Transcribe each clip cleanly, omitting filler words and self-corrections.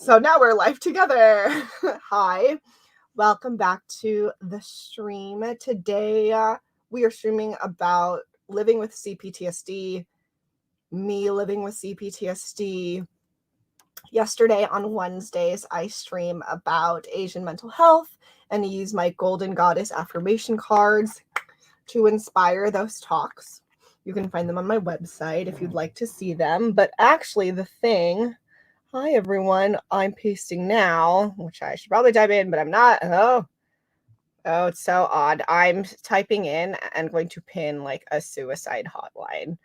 So now we're live together. Hi, welcome back to the stream. Today we are streaming about living with cPTSD, me living with cPTSD. Yesterday on Wednesdays, I stream about Asian mental health and use my Golden Goddess affirmation cards to inspire those talks. You can find them on my website if you'd like to see them. But actually, hi everyone, I'm pasting now, which I should probably type in, but I'm not. Oh, it's so odd. I'm typing in and going to pin like a suicide hotline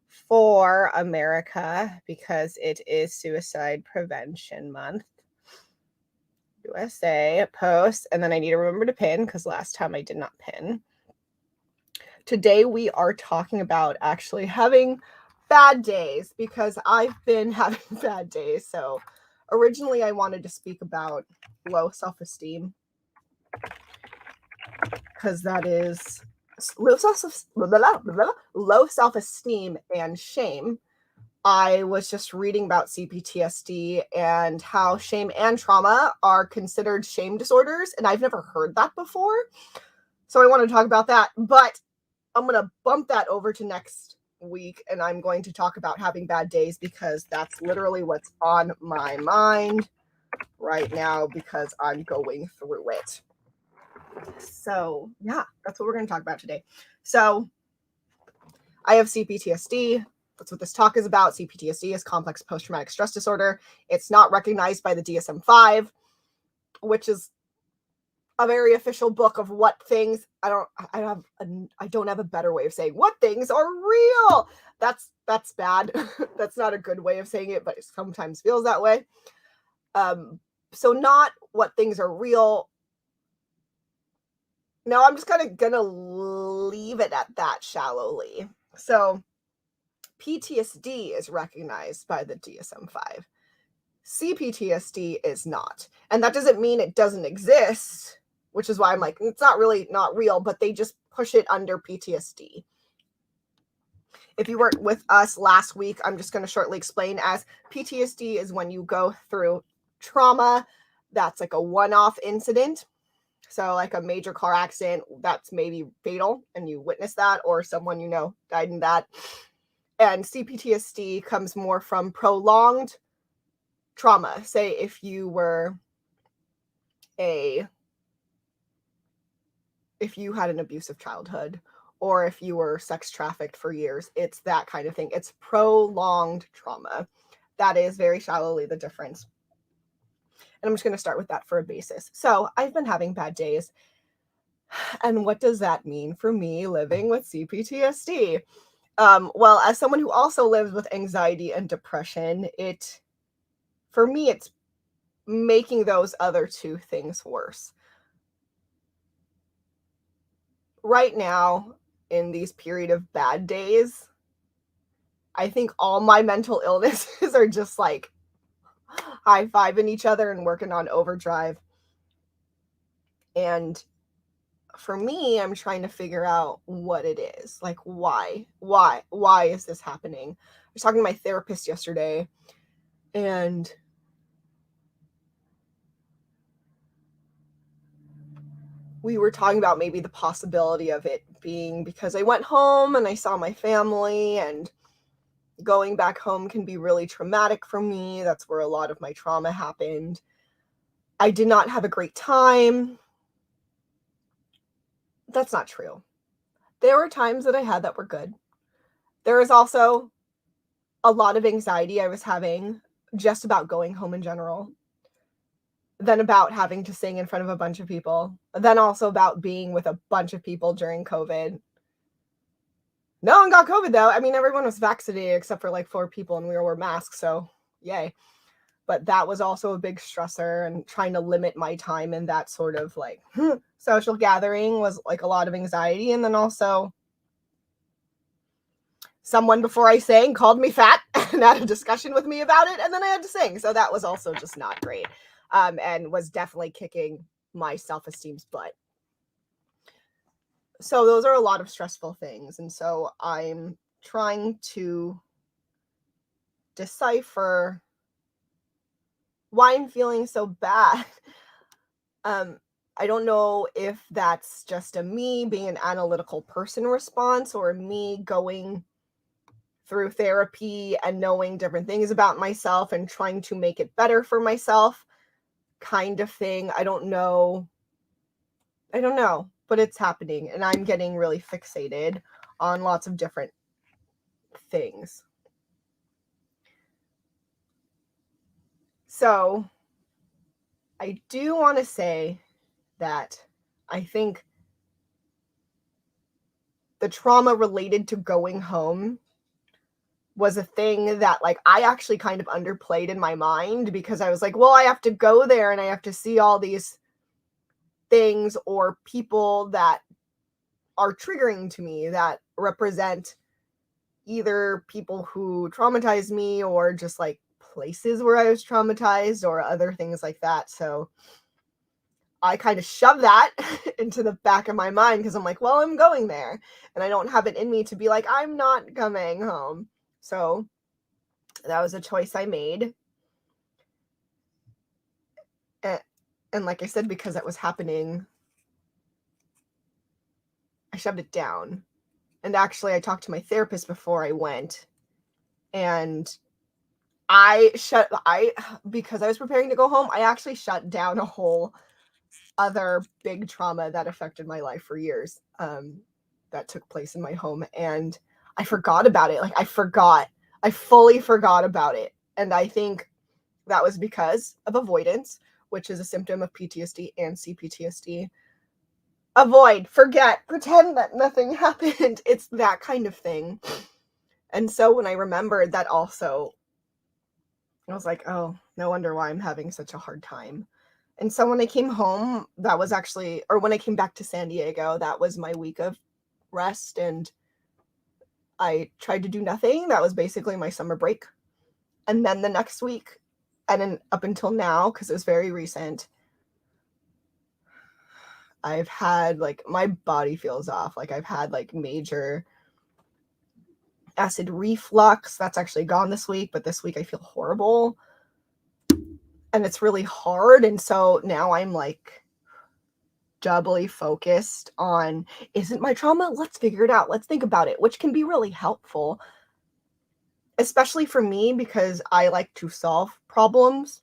for America because it is Suicide Prevention Month. USA post, and then I need to remember to pin because last time I did not pin. Today we are talking about actually having bad days because I've been having bad days. So originally I wanted to speak about low self-esteem because that is low self-esteem and shame. I was just reading about cPTSD and how shame and trauma are considered shame disorders, and I've never heard that before. So I want to talk about that, but I'm going to bump that over to next week, and I'm going to talk about having bad days because that's literally what's on my mind right now because I'm going through it. So yeah, that's what we're going to talk about today. So I have cPTSD. That's what this talk is about. cPTSD is complex post-traumatic stress disorder. It's not recognized by the DSM-5, which is a very official book of what things I don't have a better way of saying what things are real. That's bad. That's not a good way of saying it, but it sometimes feels that way. So not what things are real. No, I'm just kind of gonna leave it at that shallowly. So PTSD is recognized by the DSM-5. cPTSD is not. And that doesn't mean it doesn't exist, which is why I'm like, it's not real, but they just push it under PTSD. If you weren't with us last week, I'm just going to shortly explain as PTSD is when you go through trauma. That's like a one-off incident. So like a major car accident that's maybe fatal and you witness that, or someone you know died in that. And cPTSD comes more from prolonged trauma. Say if you had an abusive childhood, or if you were sex trafficked for years, it's that kind of thing. It's prolonged trauma. That is very shallowly the difference. And I'm just going to start with that for a basis. So I've been having bad days. And what does that mean for me living with cPTSD? Well, as someone who also lives with anxiety and depression, for me, it's making those other two things worse. Right now, in these period of bad days, I think all my mental illnesses are just like high-fiving each other and working on overdrive. And for me, I'm trying to figure out what it is. Like, why is this happening? I was talking to my therapist yesterday, and we were talking about maybe the possibility of it being because I went home and I saw my family, and going back home can be really traumatic for me. That's where a lot of my trauma happened. I did not have a great time. That's not true. There were times that I had that were good. There was also a lot of anxiety I was having just about going home in general. Then about having to sing in front of a bunch of people. Then also about being with a bunch of people during COVID. No one got COVID though. I mean, everyone was vaccinated except for like 4 people, and we all wore masks, so yay. But that was also a big stressor, and trying to limit my time in that sort of like social gathering was like a lot of anxiety. And then also someone before I sang called me fat and had a discussion with me about it, and then I had to sing. So that was also just not great, and was definitely kicking my self-esteem's butt. So those are a lot of stressful things. And so I'm trying to decipher why I'm feeling so bad. I don't know if that's just a me being an analytical person response, or me going through therapy and knowing different things about myself and trying to make it better for myself kind of thing. I don't know, but it's happening, and I'm getting really fixated on lots of different things. So I do want to say that I think the trauma related to going home was a thing that, like, I actually kind of underplayed in my mind, because I was like, well, I have to go there and I have to see all these things or people that are triggering to me, that represent either people who traumatized me or just like places where I was traumatized or other things like that. So I kind of shoved that into the back of my mind, because I'm like, well, I'm going there, and I don't have it in me to be like, I'm not coming home. So that was a choice I made. And like I said, because that was happening, I shoved it down. And actually, I talked to my therapist before I went, and because I was preparing to go home, I actually shut down a whole other big trauma that affected my life for years, that took place in my home, and I forgot about it. Like, I fully forgot about it. And I think that was because of avoidance, which is a symptom of PTSD and cPTSD. Avoid, forget, pretend that nothing happened. It's that kind of thing. And so when I remembered that, also, I was like, oh, no wonder why I'm having such a hard time. And so when I came home, that was actually, or when I came back to San Diego, that was my week of rest, and I tried to do nothing. That was basically my summer break. And then the next week, and then up until now, because it was very recent, I've had, like, my body feels off. Like, I've had like major acid reflux. That's actually gone this week, but this week I feel horrible. And it's really hard. And so now I'm like doubly focused on, isn't my trauma? Let's figure it out. Let's think about it, which can be really helpful, especially for me, because I like to solve problems.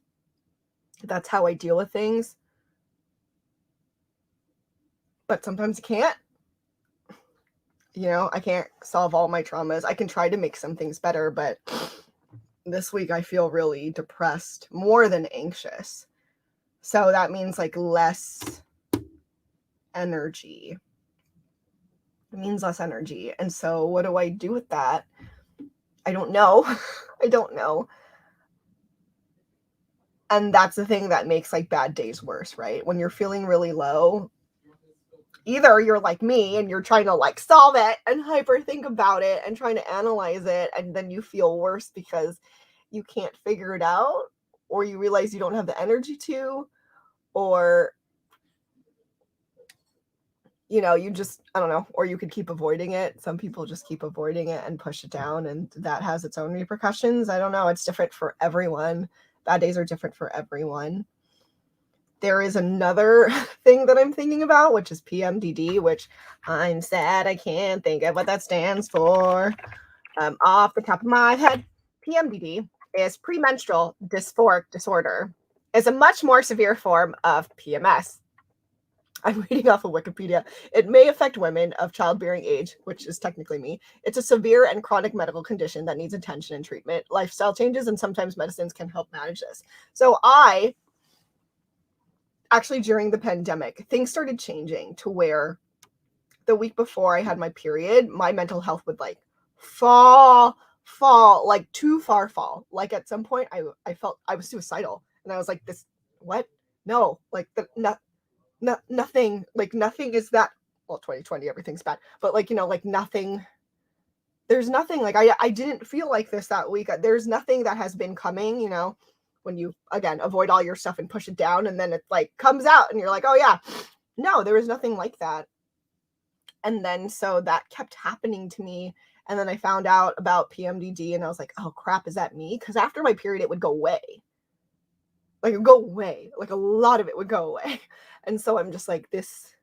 That's how I deal with things. But sometimes I can't. I can't solve all my traumas. I can try to make some things better, but this week I feel really depressed, more than anxious. So that means like less energy. It means less energy. And so what do I do with that? I don't know. I don't know. And that's the thing that makes like bad days worse, right? When you're feeling really low, either you're like me and you're trying to like solve it and hyper think about it and trying to analyze it, and then you feel worse because you can't figure it out, or you realize you don't have the energy to, or you just, I don't know, or you could keep avoiding it. Some people just keep avoiding it and push it down, and that has its own repercussions. I don't know. It's different for everyone. Bad days are different for everyone. There is another thing that I'm thinking about, which is PMDD, which I'm sad I can't think of what that stands for off the top of my head. PMDD is premenstrual dysphoric disorder. It's a much more severe form of PMS. I'm reading off of Wikipedia. It may affect women of childbearing age, which is technically me. It's a severe and chronic medical condition that needs attention and treatment. Lifestyle changes and sometimes medicines can help manage this. So actually, during the pandemic, things started changing to where the week before I had my period, my mental health would like fall, like too far fall. Like at some point I felt I was suicidal, and I was like, this, what? No, like nothing, like nothing is that, well, 2020, everything's bad, but like, like nothing, there's nothing, like I didn't feel like this that week. There's nothing that has been coming, when you, again, avoid all your stuff and push it down, and then it like comes out and you're like, oh yeah, no, there was nothing like that. And then so that kept happening to me. And then I found out about PMDD and I was like, oh crap, is that me? Because after my period, it would go away. Like, it would go away. Like, a lot of it would go away. And so I'm just like, this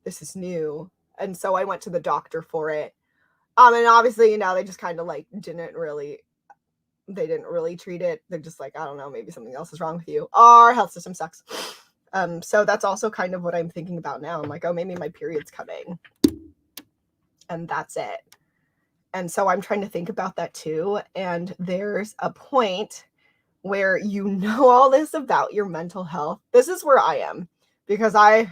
is new. And so I went to the doctor for it. And obviously, you know, they just kind of like didn't really treat it. They're just like, I don't know, maybe something else is wrong with you. Our health system sucks. So that's also kind of what I'm thinking about now. I'm like, oh, maybe my period's coming. And that's it. And so I'm trying to think about that too. And there's a point where you know all this about your mental health. This is where I am, because I've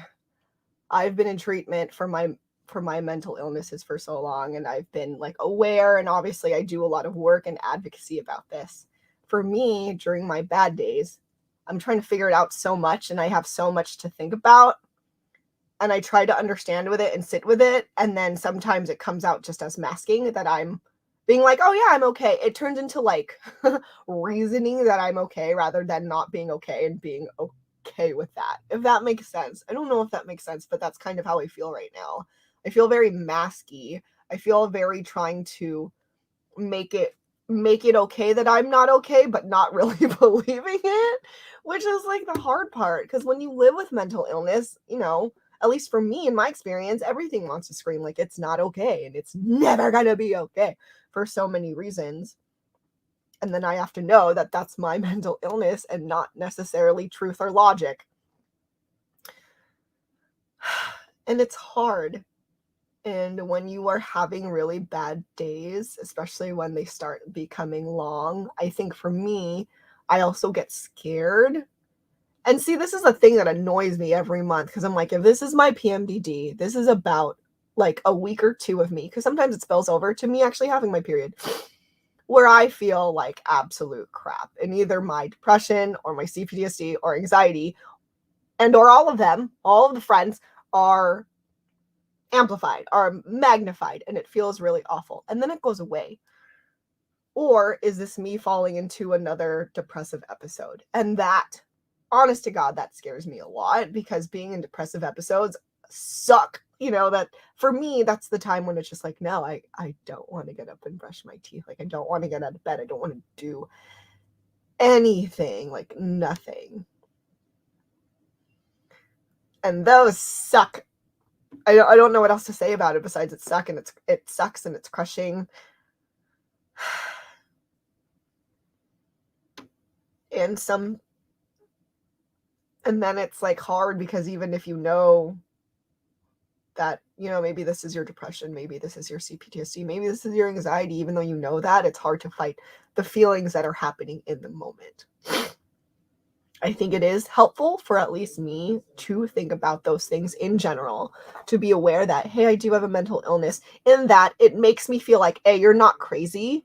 been in treatment for my mental illnesses for so long, and I've been like aware, and obviously I do a lot of work and advocacy about this. For me, during my bad days, I'm trying to figure it out so much, and I have so much to think about, and I try to understand with it and sit with it, and then sometimes it comes out just as masking that I'm being like, oh yeah, I'm okay. It turns into like reasoning that I'm okay rather than not being okay and being okay with that, if that makes sense. I don't know if that makes sense, but that's kind of how I feel right now. I feel very masky. I feel very trying to make it okay that I'm not okay, but not really believing it, which is like the hard part. Because when you live with mental illness, you know, at least for me, in my experience, everything wants to scream like it's not okay and it's never gonna be okay for so many reasons. And then I have to know that that's my mental illness and not necessarily truth or logic. And it's hard. And when you are having really bad days, especially when they start becoming long, I think for me, I also get scared. And see, this is a thing that annoys me every month, because I'm like, if this is my PMDD, this is about like a week or two of me, because sometimes it spills over to me actually having my period, where I feel like absolute crap. And either my depression or my cPTSD or anxiety and or all of them, all of the friends are amplified, are magnified, and it feels really awful. And then it goes away. Or is this me falling into another depressive episode? And that, honest to God, that scares me a lot, because being in depressive episodes suck. You know, that for me, that's the time when it's just like, no, I don't want to get up and brush my teeth. Like, I don't want to get out of bed. I don't want to do anything, like nothing. And those suck. I don't know what else to say about it besides it sucks and it's crushing. And then it's like hard, because even if you know that, you know, maybe this is your depression, maybe this is your cPTSD, maybe this is your anxiety, even though you know that, it's hard to fight the feelings that are happening in the moment. I think it is helpful for at least me to think about those things in general, to be aware that, hey, I do have a mental illness, in that it makes me feel like, hey, you're not crazy.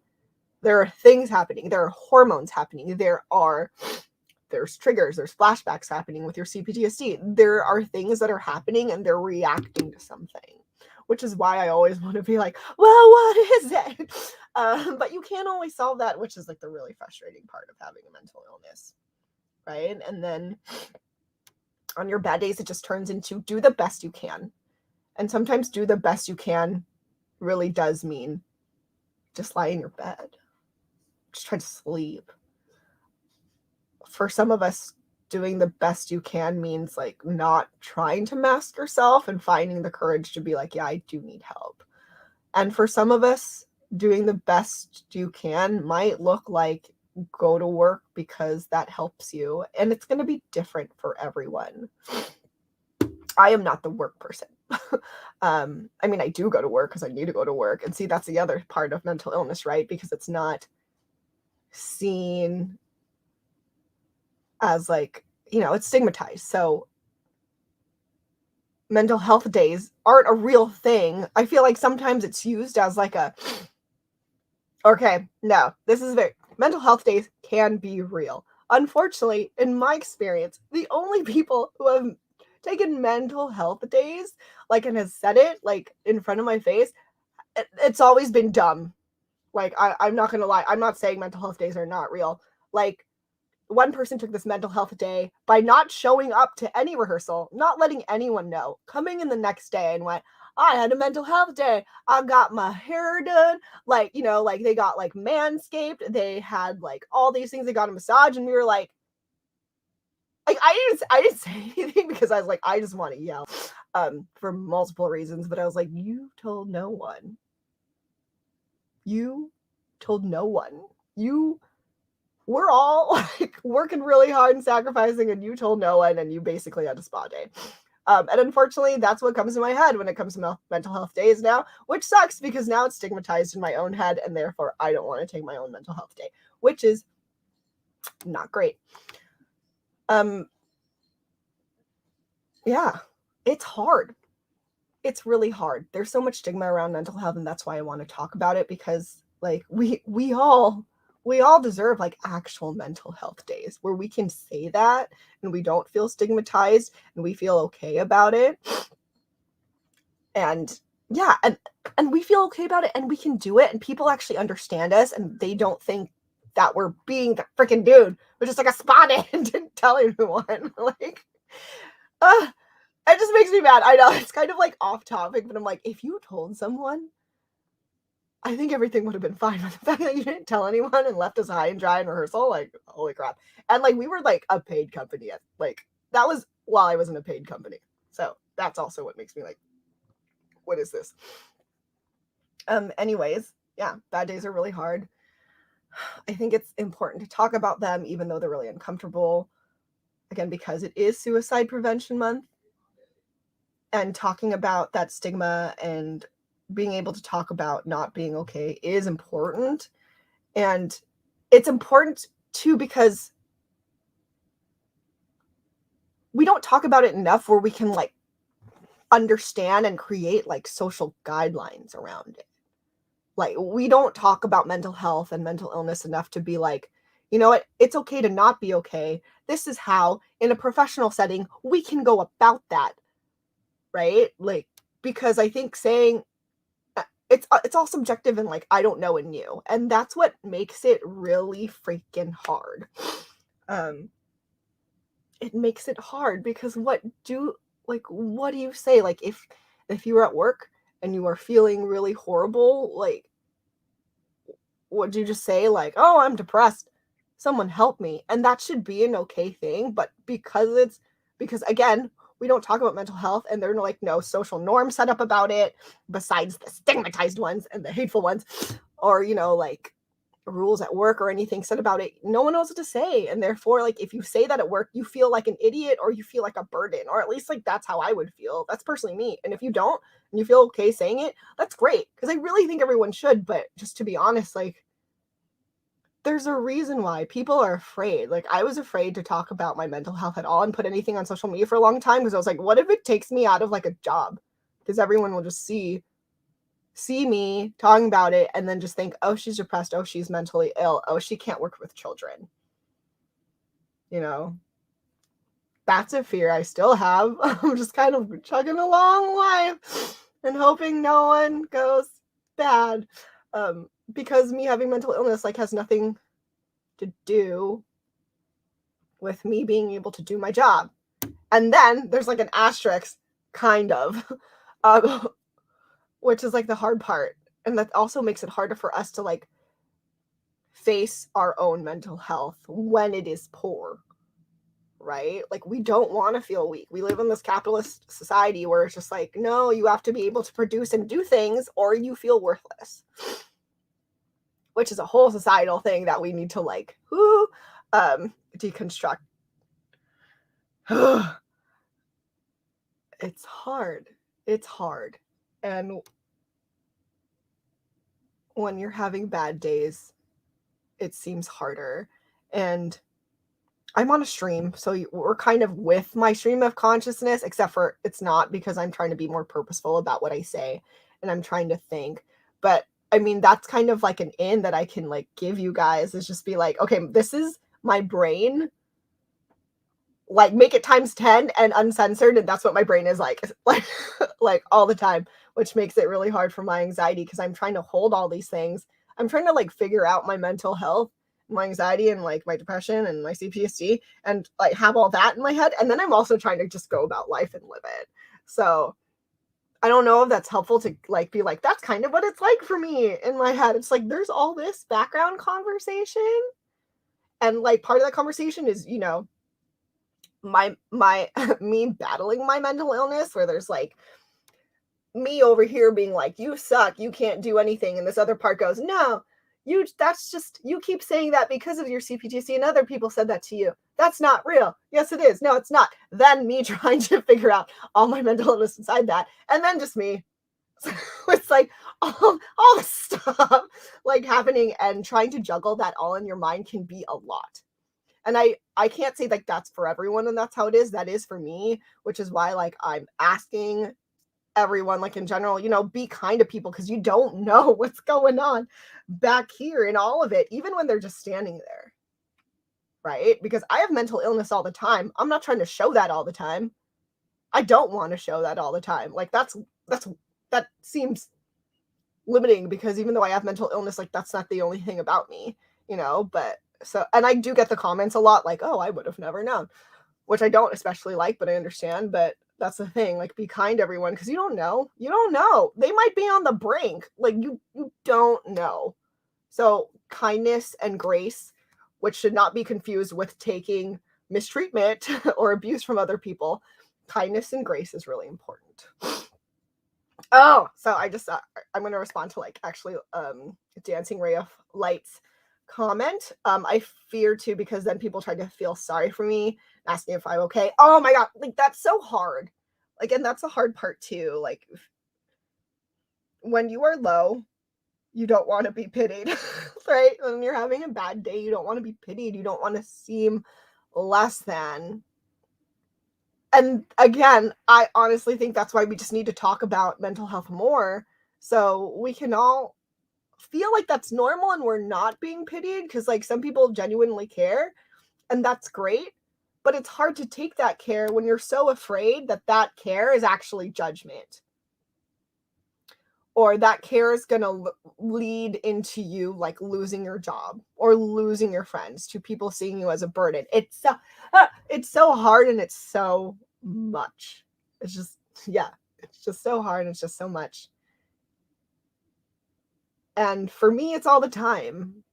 There are things happening. There are hormones happening. There's triggers, there's flashbacks happening with your cPTSD. There are things that are happening and they're reacting to something, which is why I always want to be like, well, what is it? But you can't always solve that, which is like the really frustrating part of having a mental illness, right? And then on your bad days, it just turns into do the best you can. And sometimes do the best you can really does mean just lie in your bed. Just try to sleep. For some of us, doing the best you can means like not trying to mask yourself and finding the courage to be like, yeah, I do need help. And for some of us, doing the best you can might look like go to work because that helps you. And it's going to be different for everyone. I am not the work person. I mean, I do go to work because I need to go to work. And see, that's the other part of mental illness, right? Because it's not seen as like, you know, it's stigmatized. So mental health days aren't a real thing. I feel like sometimes it's used as like okay, no, this is mental health days can be real. Unfortunately, in my experience, the only people who have taken mental health days, like, and has said it like in front of my face, it's always been dumb. Like, I'm not gonna lie, I'm not saying mental health days are not real. Like, one person took this mental health day by not showing up to any rehearsal, not letting anyone know, coming in the next day and went, I had a mental health day. I got my hair done. Like, you know, like they got like manscaped. They had like all these things. They got a massage. And we were like, like, I didn't say anything because I was like, I just want to yell, for multiple reasons. But I was like, you told no one. You told no one. We're all like working really hard and sacrificing, and you told no one, and you basically had a spa day. And unfortunately, that's what comes to my head when it comes to mental health days now, which sucks because now it's stigmatized in my own head, and therefore I don't want to take my own mental health day, which is not great. Yeah, it's hard. It's really hard. There's so much stigma around mental health, and that's why I want to talk about it, because like we all deserve like actual mental health days where we can say that and we don't feel stigmatized and we feel okay about it. And yeah, and we feel okay about it and we can do it, and people actually understand us and they don't think that we're being the freaking dude. We're just like a spa day and didn't tell anyone. Like, it just makes me mad. I know it's kind of like off topic, but I'm like, if you told someone, I think everything would have been fine. But the fact that you didn't tell anyone and left us high and dry in rehearsal, like, holy crap. And like, we were like a paid company. Like, that was while I was in a paid company. So that's also what makes me like, what is this? Anyways, yeah, bad days are really hard. I think it's important to talk about them, even though they're really uncomfortable. Again, because it is Suicide Prevention Month. And talking about that stigma and being able to talk about not being okay is important. And it's important too because we don't talk about it enough where we can like understand and create like social guidelines around it. Like, we don't talk about mental health and mental illness enough to be like, you know what, it's okay to not be okay. This is how, in a professional setting, we can go about that. Right? Like, because I think saying it's all subjective and like, I don't know in you. And that's what makes it really freaking hard. It makes it hard because what do you say? Like, if you were at work and you are feeling really horrible, like, would you just say like, oh, I'm depressed, someone help me? And that should be an okay thing. But because again, we don't talk about mental health, and there are like no social norms set up about it besides the stigmatized ones and the hateful ones, or like rules at work or anything said about it. No one knows what to say, and therefore, like, if you say that at work, you feel like an idiot or you feel like a burden, or at least like that's how I would feel. That's personally me. And if you don't and you feel okay saying it, that's great, because I really think everyone should. But just to be honest, like, there's a reason why people are afraid. Like, I was afraid to talk about my mental health at all and put anything on social media for a long time, because I was like, what if it takes me out of like a job? Because everyone will just see me talking about it and then just think, oh, she's depressed, oh, she's mentally ill, oh, she can't work with children. That's a fear I still have. I'm just kind of chugging along life and hoping no one goes bad. Because me having mental illness like has nothing to do with me being able to do my job. And then there's like an asterisk, kind of, which is like the hard part. And that also makes it harder for us to like face our own mental health when it is poor, right? Like, we don't want to feel weak. We live in this capitalist society where it's just like, no, you have to be able to produce and do things or you feel worthless, which is a whole societal thing that we need to like deconstruct. It's hard. It's hard. And when you're having bad days, it seems harder. And I'm on a stream, so we're kind of with my stream of consciousness, except for it's not, because I'm trying to be more purposeful about what I say and I'm trying to think. But I mean, that's kind of like an in that I can like give you guys, is just be like, okay, this is my brain. Like, make it times 10 and uncensored, and that's what my brain is like like all the time, which makes it really hard for my anxiety, because I'm trying to hold all these things. I'm trying to like figure out my mental health, my anxiety, and like my depression and my cPTSD, and like have all that in my head, and then I'm also trying to just go about life and live it. So I don't know if that's helpful to like be like, that's kind of what it's like for me in my head. It's like there's all this background conversation, and like part of that conversation is my me battling my mental illness, where there's like me over here being like, you suck, you can't do anything, and this other part goes, no, that's just, you keep saying that because of your cPTSD and other people said that to you. That's not real. Yes, it is. No, it's not. Then me trying to figure out all my mental illness inside that, and then just me. So it's like all the stuff like happening, and trying to juggle that all in your mind can be a lot. And I can't say like that's for everyone and that's how it is. That is for me, which is why like I'm asking everyone, like in general, be kind to people, because you don't know what's going on back here in all of it, even when they're just standing there, right? Because I have mental illness all the time. I'm not trying to show that all the time. I don't want to show that all the time. Like that seems limiting, because even though I have mental illness, like that's not the only thing about me, but so, and I do get the comments a lot like, oh, I would have never known, which I don't especially like, but I understand. But that's the thing, like, be kind to everyone, because you don't know. They might be on the brink. Like, you don't know. So kindness and grace, which should not be confused with taking mistreatment or abuse from other people. Kindness and grace is really important. Oh, so I'm going to respond to like actually Dancing Ray of Light's comment. I fear too, because then people try to feel sorry for me, asking if I'm okay. Oh my God, like that's so hard. Like, and that's a hard part too. Like, when you are low, you don't want to be pitied, right? When you're having a bad day, you don't want to be pitied. You don't want to seem less than. And again, I honestly think that's why we just need to talk about mental health more, so we can all feel like that's normal and we're not being pitied, because like some people genuinely care, and that's great, but it's hard to take that care when you're so afraid that that care is actually judgment, or that care is going to lead into you like losing your job or losing your friends, to people seeing you as a burden. It's so hard, and it's so much. It's just, yeah, it's just so hard, and it's just so much. And for me, it's all the time,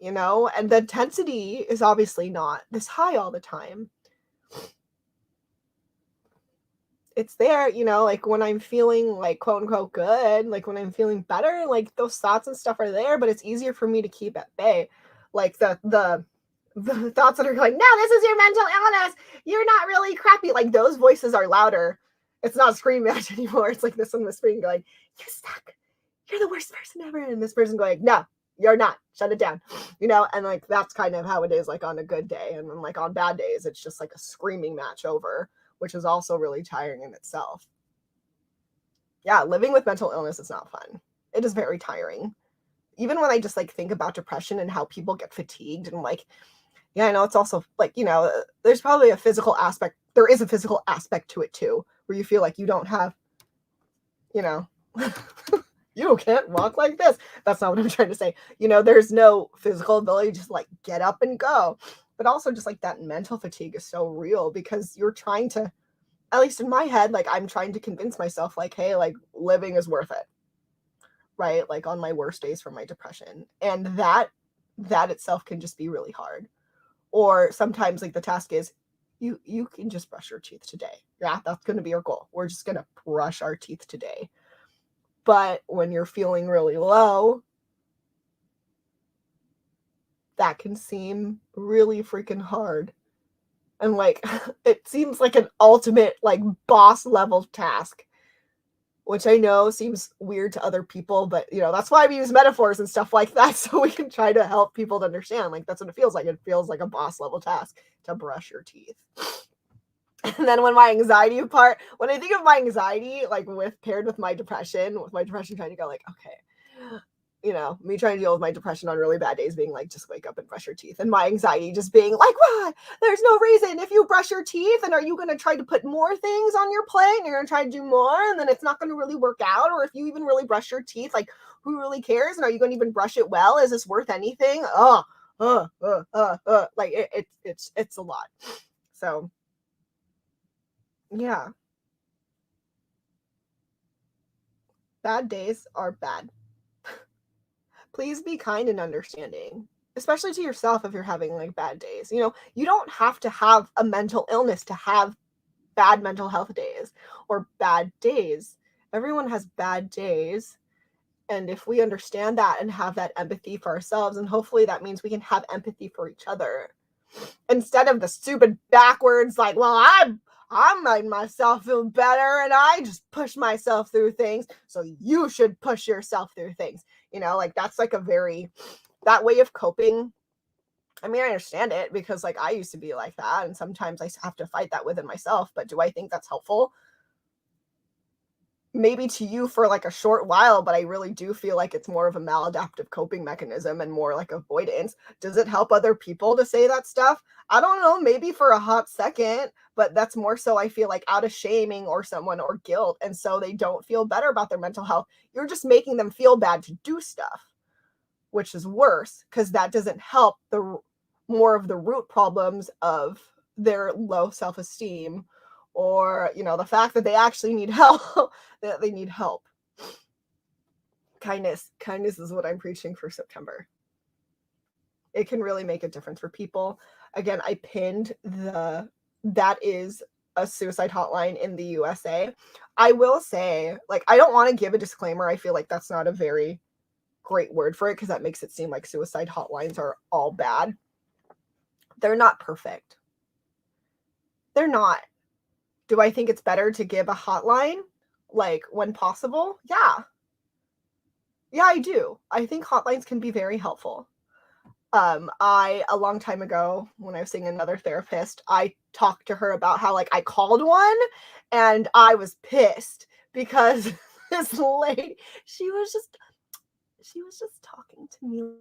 and the intensity is obviously not this high all the time. It's there, like when I'm feeling like quote unquote good, like when I'm feeling better, like those thoughts and stuff are there, but it's easier for me to keep at bay. Like the thoughts that are going, no, this is your mental illness, you're not really crappy. Like those voices are louder. It's not a scream match anymore. It's like this one whispering going, you suck, you're the worst person ever. And this person going, no, you're not, shut it down. And like that's kind of how it is, like on a good day. And then like on bad days, it's just like a screaming match over, which is also really tiring in itself. Yeah, living with mental illness is not fun. It is very tiring. Even when I just like think about depression and how people get fatigued, and like, yeah, I know it's also like, there's probably a physical aspect. There is a physical aspect to it too, where you feel like you don't have, you can't walk like this. That's not what I'm trying to say. There's no physical ability to just like get up and go. But also just like that mental fatigue is so real, because you're trying to, at least in my head, like I'm trying to convince myself like, hey, like living is worth it. Right? Like on my worst days from my depression. And that itself can just be really hard. Or sometimes like the task is you can just brush your teeth today. Yeah, that's going to be our goal. We're just going to brush our teeth today. But when you're feeling really low, that can seem really freaking hard. And like, it seems like an ultimate like boss level task, which I know seems weird to other people, but that's why we use metaphors and stuff like that, so we can try to help people to understand. Like, that's what it feels like. It feels like a boss level task to brush your teeth. And then when I think of my anxiety, like paired with my depression trying to go like, okay, me trying to deal with my depression on really bad days being like, just wake up and brush your teeth. And my anxiety just being like, what? There's no reason. If you brush your teeth, and are you going to try to put more things on your plate, and you're going to try to do more, and then it's not going to really work out? Or if you even really brush your teeth, like who really cares? And are you going to even brush it well? Is this worth anything? Like it's a lot. So yeah. Bad days are bad. Please be kind and understanding, especially to yourself if you're having like bad days. You know, you don't have to have a mental illness to have bad mental health days or bad days. Everyone has bad days. And if we understand that and have that empathy for ourselves, and hopefully that means we can have empathy for each other instead of the stupid backwards, like, well, I made myself feel better and I just push myself through things, so you should push yourself through things. You know, like that's like that way of coping. I mean, I understand it because like I used to be like that, and sometimes I have to fight that within myself. But do I think that's helpful? Maybe to you for like a short while, but I really do feel like it's more of a maladaptive coping mechanism and more like avoidance. Does it help other people to say that stuff? I don't know, maybe for a hot second, but that's more so I feel like out of shaming or someone or guilt. And so they don't feel better about their mental health. You're just making them feel bad to do stuff, which is worse because that doesn't help the more of the root problems of their low self-esteem, or you know, the fact that they actually need help. That they need help. Kindness is what I'm preaching for September. It can really make a difference for people. Again, I pinned that is a suicide hotline in the USA. I will say, like, I don't want to give a disclaimer. I feel like that's not a very great word for it because that makes it seem like suicide hotlines are all bad. They're not perfect. They're not. Do I think it's better to give a hotline, like, when possible? Yeah. Yeah, I do. I think hotlines can be very helpful. A long time ago, when I was seeing another therapist, I talked to her about how, like, I called one and I was pissed because this lady, she was just talking to me